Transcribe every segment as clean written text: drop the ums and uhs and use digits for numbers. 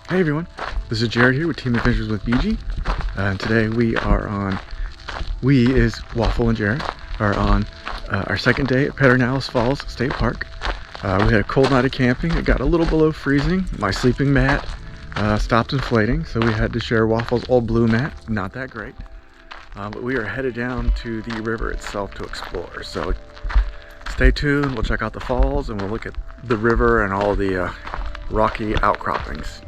Hey everyone, this is Jared here with Team Adventures with BG. And today we is Waffle and Jared, are on our second day at Pedernales Falls State Park. We had a cold night of camping. It got a little below freezing. My sleeping mat stopped inflating, so we had to share Waffle's old blue mat. Not that great. But we are headed down to the river itself to explore. So stay tuned, we'll check out the falls and we'll look at the river and all the rocky outcroppings.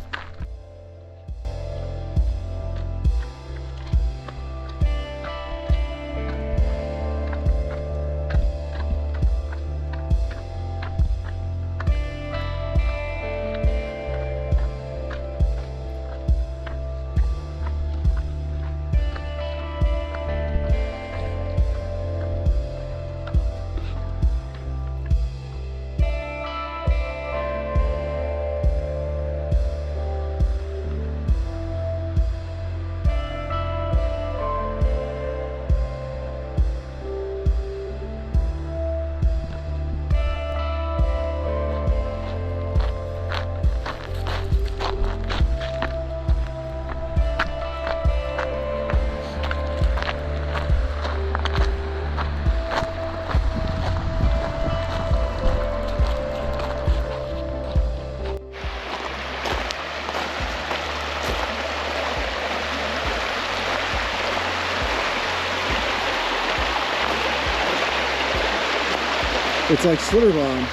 It's like Slitter Bomb,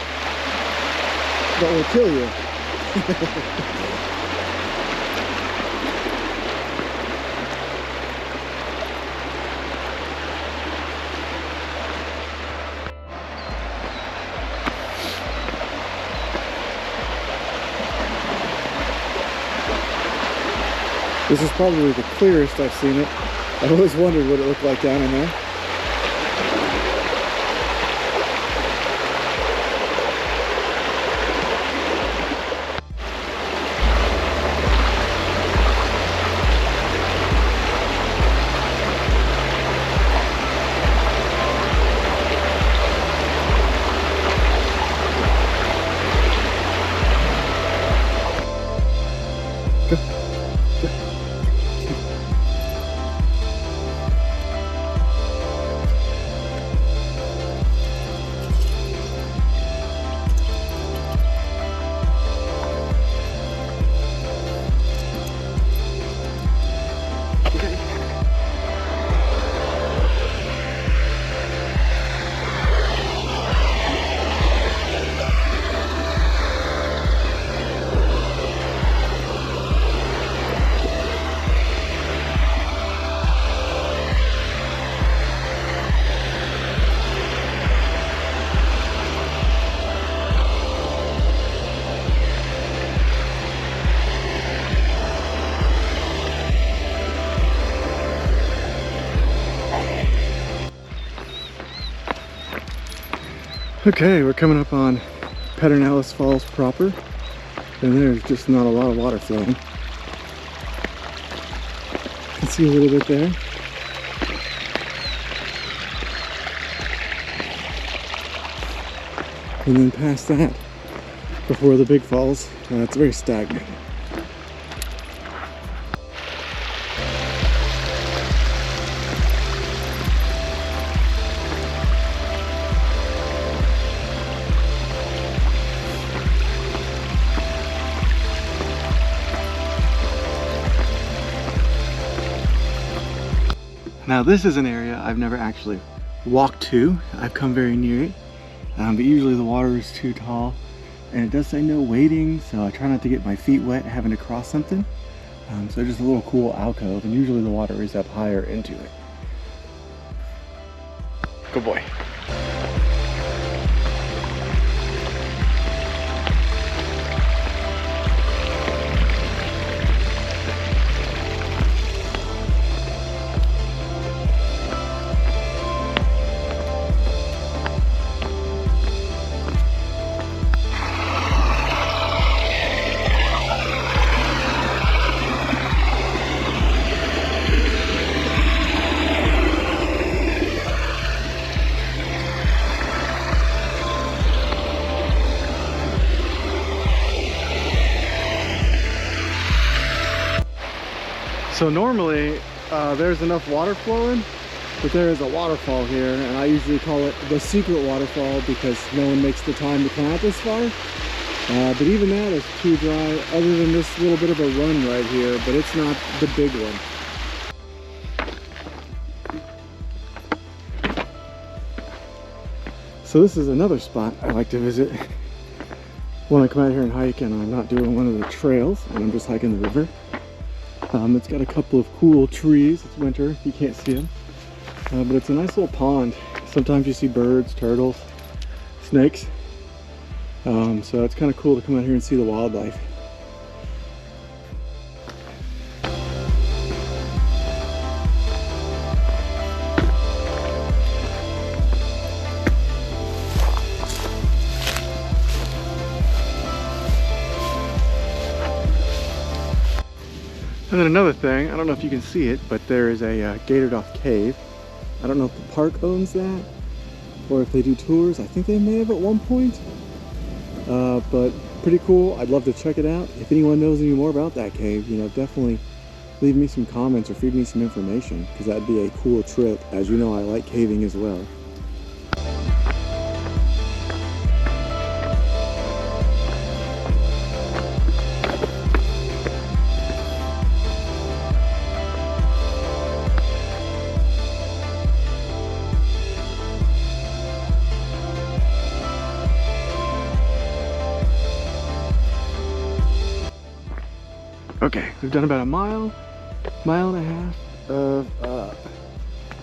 but will kill you. This is probably the clearest I've seen it. I always wondered what it looked like down in there. Okay, we're coming up on Pedernales Falls proper, and there's just not a lot of water flowing. You can see a little bit there. And then past that, before the big falls, it's very stagnant. Now this is an area I've never actually walked to. I've come very near it, but usually the water is too tall, and it does say no wading, so I try not to get my feet wet having to cross something. So just a little cool alcove, and usually the water is up higher into it. Good boy. So normally there's enough water flowing, but there is a waterfall here, and I usually call it the secret waterfall because no one makes the time to come out this far. But even that is too dry, other than this little bit of a run right here, but it's not the big one. So this is another spot I like to visit when I come out here and hike and I'm not doing one of the trails and I'm just hiking the river. It's got a couple of cool trees. It's winter, you can't see them. But it's a nice little pond. Sometimes you see birds, turtles, snakes. So it's kind of cool to come out here and see the wildlife. And then another thing, I don't know if you can see it, but there is a gated off cave. I don't know if the park owns that or if they do tours. I think they may have at one point. But pretty cool. I'd love to check it out. If anyone knows any more about that cave, you know, definitely leave me some comments or feed me some information, because that'd be a cool trip. As you know, I like caving as well. Okay, we've done about a mile and a half of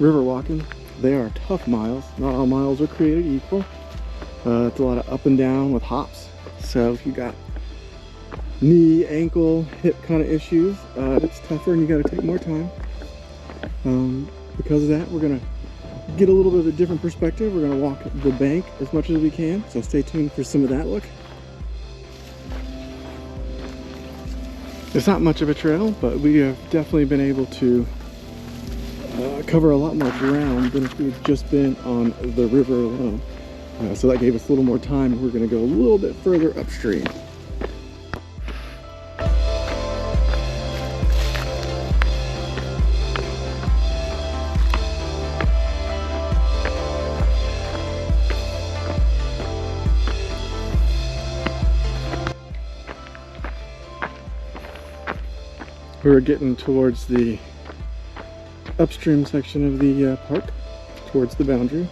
river walking. They are tough miles. Not all miles are created equal. It's a lot of up and down with hops. So if you got knee, ankle, hip kind of issues, it's tougher and you got to take more time. Because of that, we're going to get a little bit of a different perspective. We're going to walk the bank as much as we can. So stay tuned for some of that look. It's not much of a trail, but we have definitely been able to cover a lot more ground than if we had just been on the river alone. So that gave us a little more time. We're going to go a little bit further upstream. We're getting towards the upstream section of the park, towards the boundary.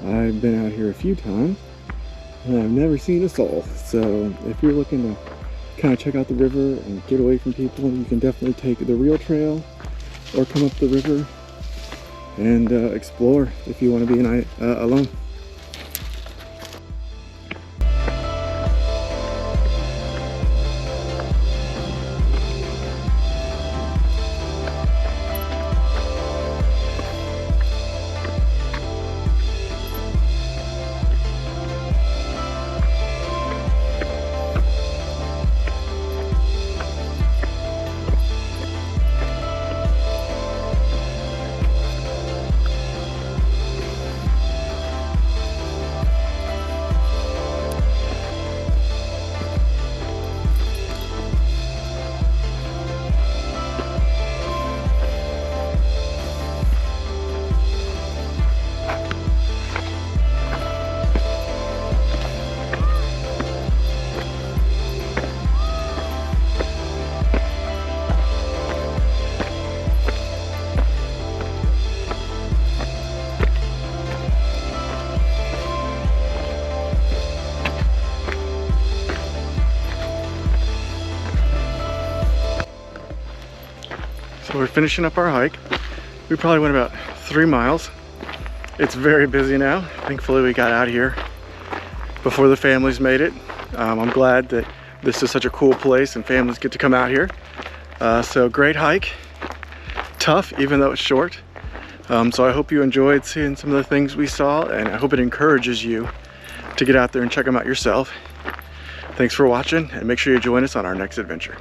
I've been out here a few times and I've never seen a soul. So if you're looking to kind of check out the river and get away from people, you can definitely take the real trail or come up the river and explore if you want to be alone. So we're finishing up our hike. We probably went about 3 miles. It's very busy now. Thankfully we got out here before the families made it. I'm glad that this is such a cool place and families get to come out here. So great hike. Tough, even though it's short. So I hope you enjoyed seeing some of the things we saw, and I hope it encourages you to get out there and check them out yourself. Thanks for watching, and make sure you join us on our next adventure.